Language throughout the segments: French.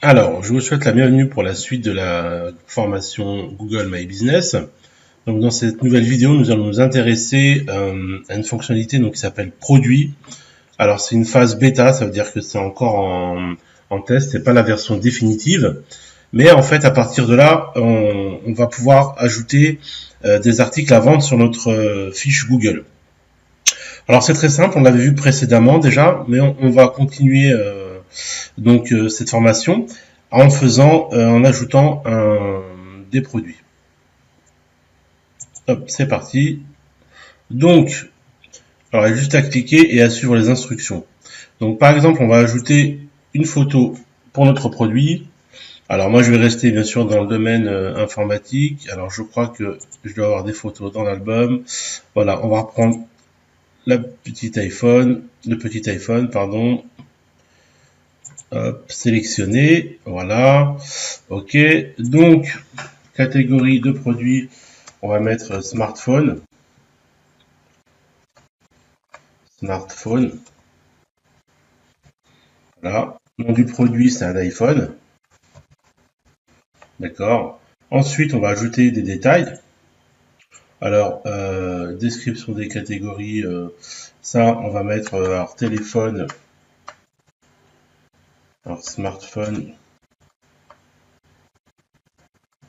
Alors, je vous souhaite la bienvenue pour la suite de la formation Google My Business. Donc, dans cette nouvelle vidéo, nous allons nous intéresser à une fonctionnalité qui s'appelle Produit. Alors, c'est une phase bêta, ça veut dire que c'est encore en test, c'est pas la version définitive. Mais en fait, à partir de là, on va pouvoir ajouter des articles à vendre sur notre fiche Google. Alors, c'est très simple, on l'avait vu précédemment déjà, mais on va continuer cette formation en ajoutant des produits. Hop, c'est parti. Donc, alors il y a juste à cliquer et à suivre les instructions. Donc par exemple, on va ajouter une photo pour notre produit. Alors moi je vais rester bien sûr dans le domaine informatique. Alors je crois que je dois avoir des photos dans l'album. Voilà, on va reprendre le petit iPhone, pardon. Hop, sélectionner, voilà. Ok, donc catégorie de produits, on va mettre smartphone. Voilà. Nom du produit, c'est un iPhone. D'accord. Ensuite, on va ajouter des détails. Alors, description des catégories, ça, on va mettre alors, téléphone, alors, smartphone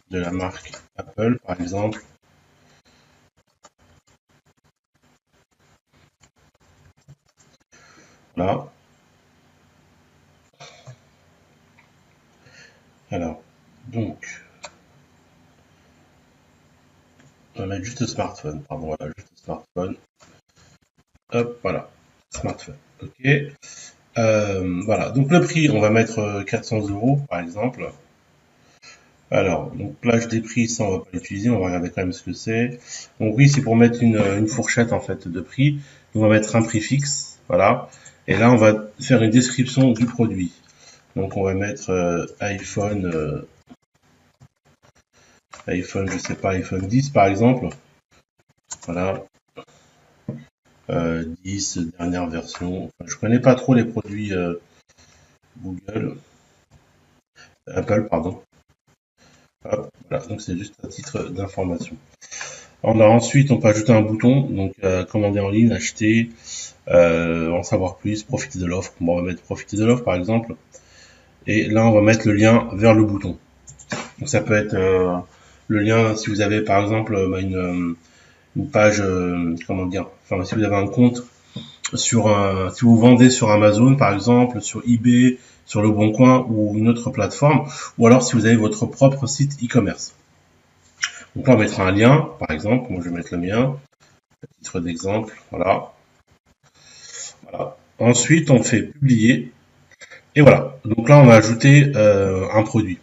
de la marque Apple, par exemple. Voilà. Alors, donc, on va mettre juste smartphone, pardon, voilà, juste smartphone. Hop, voilà, smartphone. Ok. Voilà, donc le prix, on va mettre 400 € par exemple. Alors, donc plage des prix, ça on va pas l'utiliser, on va regarder quand même ce que c'est. Donc oui, c'est pour mettre une fourchette en fait de prix. On va mettre un prix fixe, voilà. Et là, on va faire une description du produit. Donc on va mettre iPhone, je sais pas, iPhone 10 par exemple. Voilà. 10, dernière version. Enfin, je connais pas trop les produits Google, Apple, pardon. Hop, voilà, donc c'est juste un titre d'information. Ensuite, on peut ajouter un bouton, donc commander en ligne, acheter, en savoir plus, profiter de l'offre. Bon, on va mettre profiter de l'offre par exemple. Et là, on va mettre le lien vers le bouton. Donc ça peut être le lien si vous avez par exemple une page, enfin si vous avez un compte si vous vendez sur Amazon par exemple, sur eBay, sur Le Bon Coin ou une autre plateforme, ou alors si vous avez votre propre site e-commerce. Donc là on mettra un lien, par exemple, moi je vais mettre le mien, à titre d'exemple, voilà. Ensuite on fait publier, et voilà. Donc là on a ajouté un produit.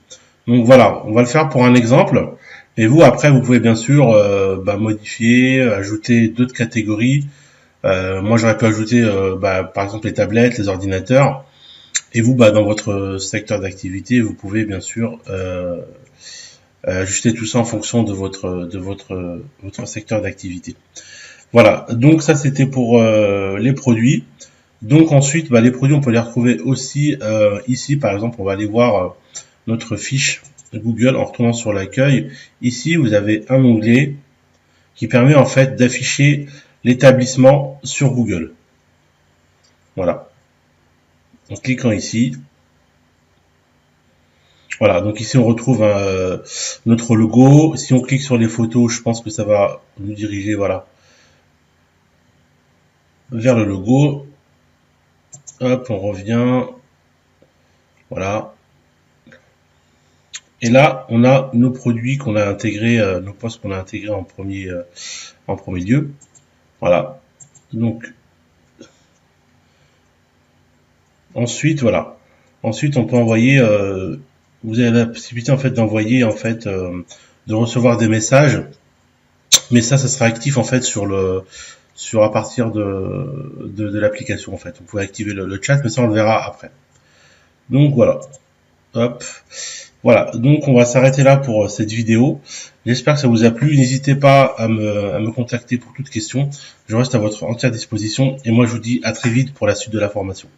Donc voilà, on va le faire pour un exemple. Et vous après vous pouvez bien sûr modifier, ajouter d'autres catégories. Moi j'aurais pu ajouter par exemple les tablettes, les ordinateurs. Et vous, dans votre secteur d'activité, vous pouvez bien sûr ajuster tout ça en fonction de votre secteur d'activité. Voilà, donc ça c'était pour les produits. Donc ensuite, les produits, on peut les retrouver aussi ici. Par exemple, on va aller voir notre fiche Google en retournant sur l'accueil. Ici, vous avez un onglet qui permet en fait d'afficher l'établissement sur Google. Voilà. En cliquant ici, voilà, donc ici on retrouve notre logo. Si on clique sur les photos, je pense que ça va nous diriger voilà, vers le logo. Hop, on revient. Voilà. Et là, on a nos produits qu'on a intégrés, nos postes qu'on a intégrés en premier lieu. Voilà. Donc, ensuite, voilà. Ensuite, on peut envoyer. Vous avez la possibilité en fait d'envoyer de recevoir des messages. Mais ça sera actif en fait à partir de l'application en fait. Vous pouvez activer le chat, mais ça on le verra après. Donc voilà. Hop. Voilà. Donc on va s'arrêter là pour cette vidéo. J'espère que ça vous a plu. N'hésitez pas à me contacter pour toute question. Je reste à votre entière disposition et moi je vous dis à très vite pour la suite de la formation.